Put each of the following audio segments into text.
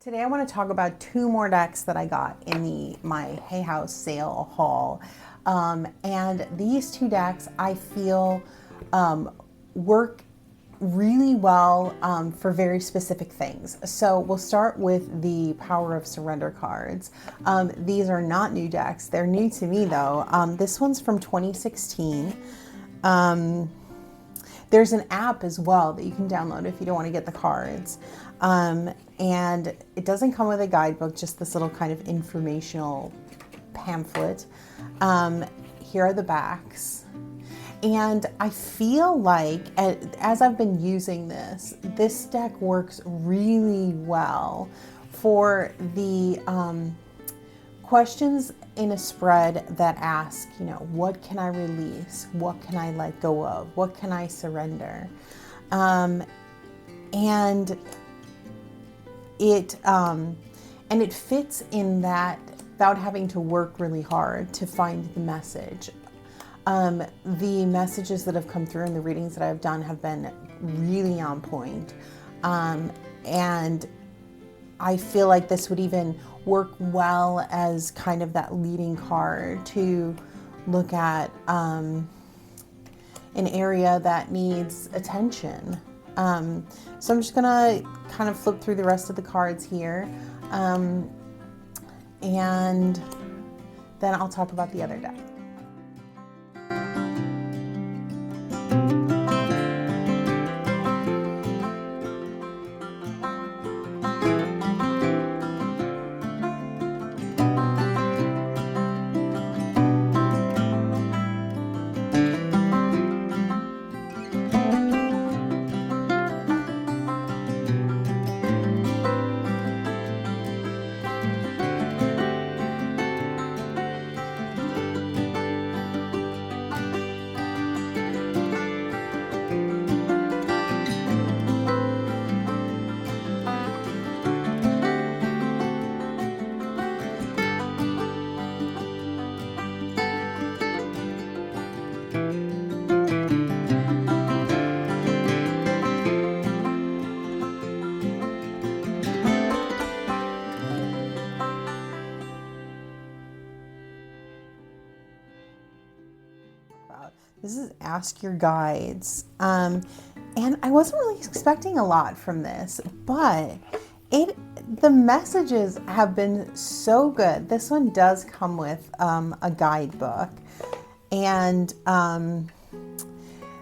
Today I want to talk about two more decks that I got in my Hay House sale haul. And these two decks I feel work really well for very specific things. So we'll start with the Power of Surrender cards. These are not new decks. They're new to me though. This one's from 2016. There's an app as well that you can download if you don't want to get the cards. And it doesn't come with a guidebook, just this little kind of informational pamphlet. Here are the backs. And I feel like, as I've been using this deck works really well for the questions in a spread that ask, what can I release? What can I let go of? What can I surrender? And it fits in that without having to work really hard to find the message. The messages that have come through in the readings that I've done have been really on point. And I feel like this would even work well as kind of that leading card to look at an area that needs attention. So I'm just gonna kind of flip through the rest of the cards here, and then I'll talk about the other deck. This is Ask Your Guides. And I wasn't really expecting a lot from this, but the messages have been so good. This one does come with a guidebook, and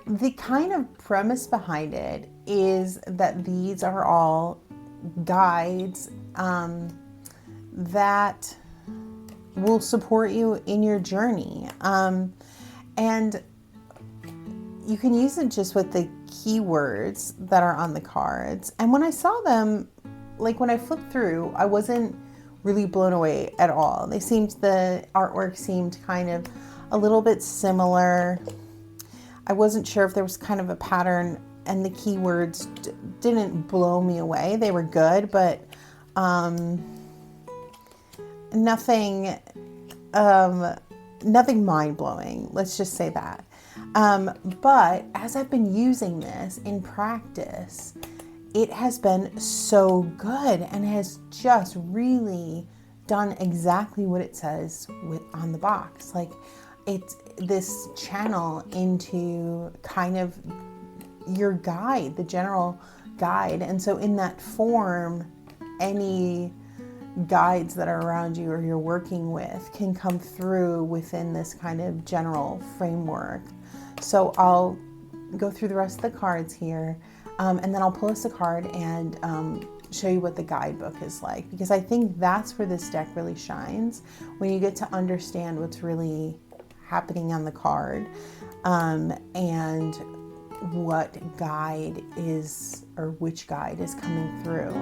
the kind of premise behind it is that these are all guides that will support you in your journey. And you can use it just with the keywords that are on the cards. And when I saw them, like when I flipped through, I wasn't really blown away at all. The artwork seemed kind of a little bit similar. I wasn't sure if there was kind of a pattern, and the keywords didn't blow me away. They were good, but nothing mind-blowing. Let's just say that. But as I've been using this in practice, it has been so good and has just really done exactly what it says on the box. Like, it's this channel into kind of your guide, the general guide. And so in that form, any guides that are around you or you're working with can come through within this kind of general framework. So I'll go through the rest of the cards here, and then I'll pull us a card and show you what the guidebook is like, because I think that's where this deck really shines, when you get to understand what's really happening on the card, and what guide is, or which guide is coming through.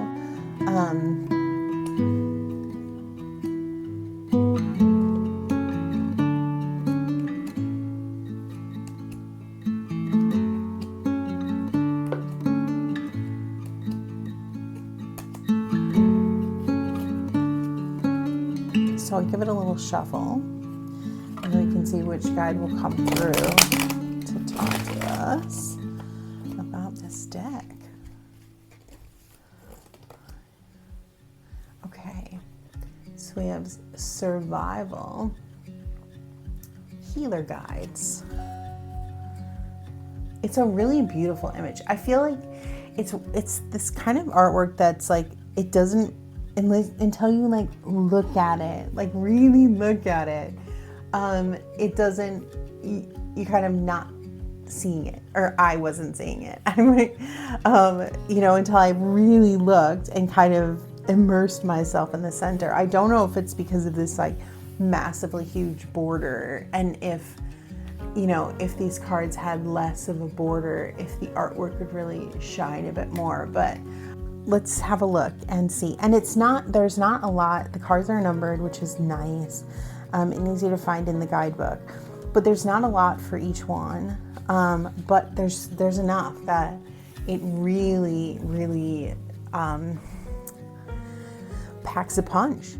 So I'll give it a little shuffle, and then we can see which guide will come through to talk to us about this deck. Okay, so we have survival, healer guides. It's a really beautiful image. I feel like it's this kind of artwork that's like, it doesn't, until you like look at it, like really look at it, it doesn't, you kind of not seeing it, or I wasn't seeing it. I'm like, until I really looked and kind of immersed myself in the center. I don't know if it's because of this like massively huge border, and if these cards had less of a border, if the artwork would really shine a bit more. But let's have a look and see. And there's not a lot. The cards are numbered, which is nice and easy to find in the guidebook. But there's not a lot for each one. But there's enough that it really, really packs a punch.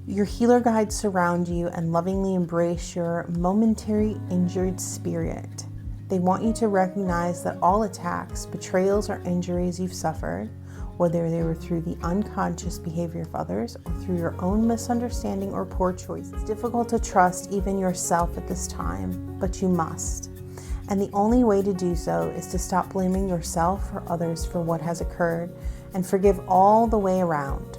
Your healer guides surround you and lovingly embrace your momentary injured spirit. They want you to recognize that all attacks, betrayals, or injuries you've suffered, whether they were through the unconscious behavior of others or through your own misunderstanding or poor choice. It's difficult to trust even yourself at this time, but you must. And the only way to do so is to stop blaming yourself or others for what has occurred and forgive all the way around.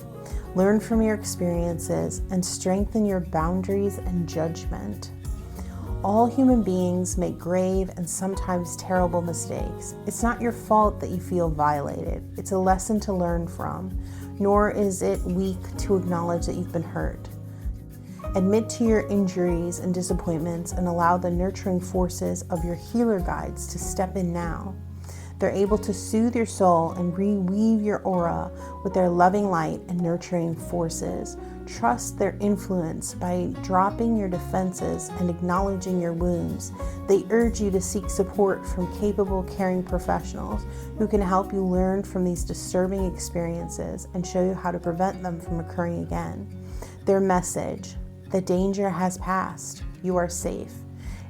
Learn from your experiences and strengthen your boundaries and judgment. All human beings make grave and sometimes terrible mistakes. It's not your fault that you feel violated. It's a lesson to learn from, nor is it weak to acknowledge that you've been hurt. Admit to your injuries and disappointments and allow the nurturing forces of your healer guides to step in now. They're able to soothe your soul and reweave your aura with their loving light and nurturing forces. Trust their influence by dropping your defenses and acknowledging your wounds. They urge you to seek support from capable, caring professionals who can help you learn from these disturbing experiences and show you how to prevent them from occurring again. Their message: the danger has passed. You are safe.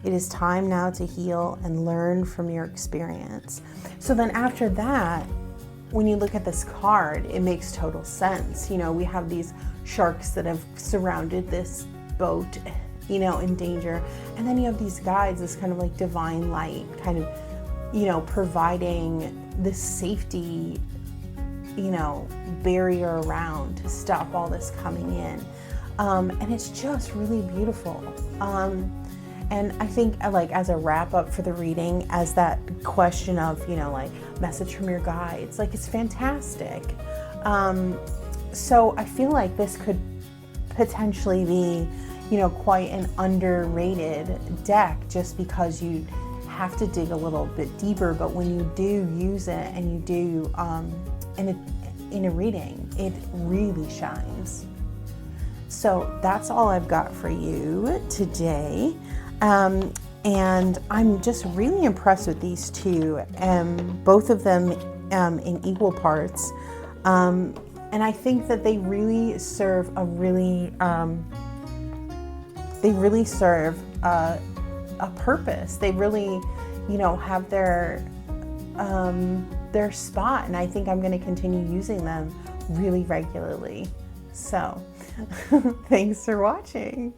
It is time now to heal and learn from your experience. So then after that, when you look at this card, it makes total sense. We have these sharks that have surrounded this boat, in danger. And then you have these guides, this kind of like divine light, kind of, providing this safety, barrier around to stop all this coming in. And it's just really beautiful. And I think, like, as a wrap up for the reading, as that question of, message from your guides, like, it's fantastic. So I feel like this could potentially be, quite an underrated deck, just because you have to dig a little bit deeper. But when you do use it and you do in a reading, it really shines. So that's all I've got for you today. And I'm just really impressed with these two, both of them in equal parts. And I think that they really serve a purpose. They really, have their spot. And I think I'm going to continue using them really regularly. So thanks for watching.